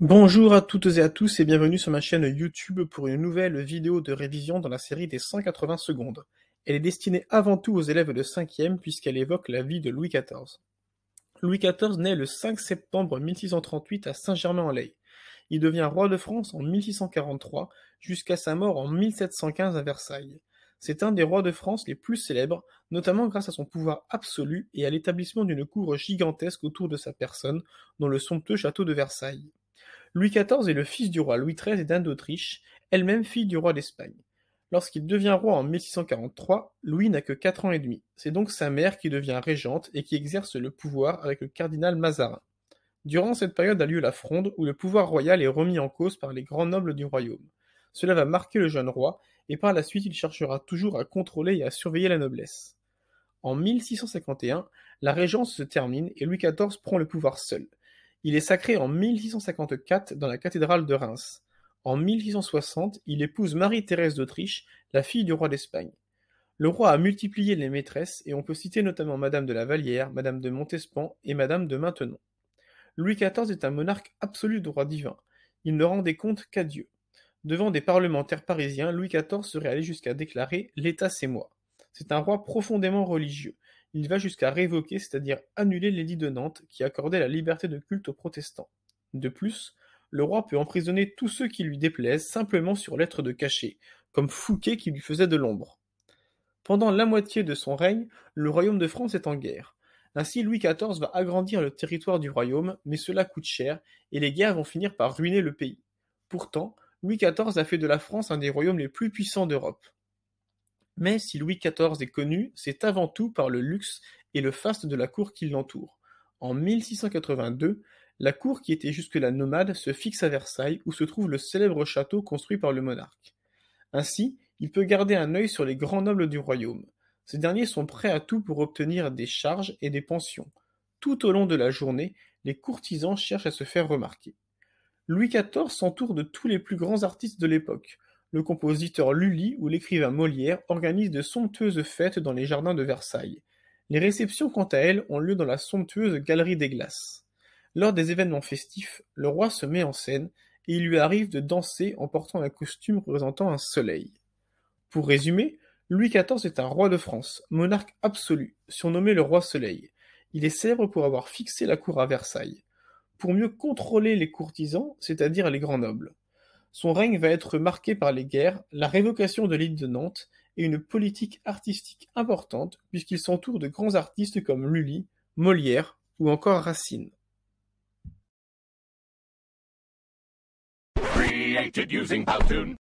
Bonjour à toutes et à tous et bienvenue sur ma chaîne YouTube pour une nouvelle vidéo de révision dans la série des 180 secondes. Elle est destinée avant tout aux élèves de 5e puisqu'elle évoque la vie de Louis XIV. Louis XIV naît le 5 septembre 1638 à Saint-Germain-en-Laye. Il devient roi de France en 1643 jusqu'à sa mort en 1715 à Versailles. C'est un des rois de France les plus célèbres, notamment grâce à son pouvoir absolu et à l'établissement d'une cour gigantesque autour de sa personne, dont le somptueux château de Versailles. Louis XIV est le fils du roi Louis XIII et d'Anne d'Autriche, elle-même fille du roi d'Espagne. Lorsqu'il devient roi en 1643, Louis n'a que 4 ans et demi. C'est donc sa mère qui devient régente et qui exerce le pouvoir avec le cardinal Mazarin. Durant cette période a lieu la Fronde, où le pouvoir royal est remis en cause par les grands nobles du royaume. Cela va marquer le jeune roi, et par la suite il cherchera toujours à contrôler et à surveiller la noblesse. En 1651, la régence se termine et Louis XIV prend le pouvoir seul. Il est sacré en 1654 dans la cathédrale de Reims. En 1660, il épouse Marie-Thérèse d'Autriche, la fille du roi d'Espagne. Le roi a multiplié les maîtresses et on peut citer notamment Madame de la Vallière, Madame de Montespan et Madame de Maintenon. Louis XIV est un monarque absolu de droit divin. Il ne rendait compte qu'à Dieu. Devant des parlementaires parisiens, Louis XIV serait allé jusqu'à déclarer « L'État c'est moi ». C'est un roi profondément religieux. Il va jusqu'à révoquer, c'est-à-dire annuler l'édit de Nantes qui accordait la liberté de culte aux protestants. De plus, le roi peut emprisonner tous ceux qui lui déplaisent simplement sur lettre de cachet, comme Fouquet qui lui faisait de l'ombre. Pendant la moitié de son règne, le royaume de France est en guerre. Ainsi, Louis XIV va agrandir le territoire du royaume, mais cela coûte cher, et les guerres vont finir par ruiner le pays. Pourtant, Louis XIV a fait de la France un des royaumes les plus puissants d'Europe. Mais si Louis XIV est connu, c'est avant tout par le luxe et le faste de la cour qui l'entoure. En 1682, la cour qui était jusque-là nomade se fixe à Versailles où se trouve le célèbre château construit par le monarque. Ainsi, il peut garder un œil sur les grands nobles du royaume. Ces derniers sont prêts à tout pour obtenir des charges et des pensions. Tout au long de la journée, les courtisans cherchent à se faire remarquer. Louis XIV s'entoure de tous les plus grands artistes de l'époque. Le compositeur Lully ou l'écrivain Molière organisent de somptueuses fêtes dans les jardins de Versailles. Les réceptions, quant à elles, ont lieu dans la somptueuse Galerie des Glaces. Lors des événements festifs, le roi se met en scène et il lui arrive de danser en portant un costume représentant un soleil. Pour résumer, Louis XIV est un roi de France, monarque absolu, surnommé le roi Soleil. Il est célèbre pour avoir fixé la cour à Versailles, pour mieux contrôler les courtisans, c'est-à-dire les grands nobles. Son règne va être marqué par les guerres, la révocation de l'édit de Nantes et une politique artistique importante puisqu'il s'entoure de grands artistes comme Lully, Molière ou encore Racine. Created using Powtoon.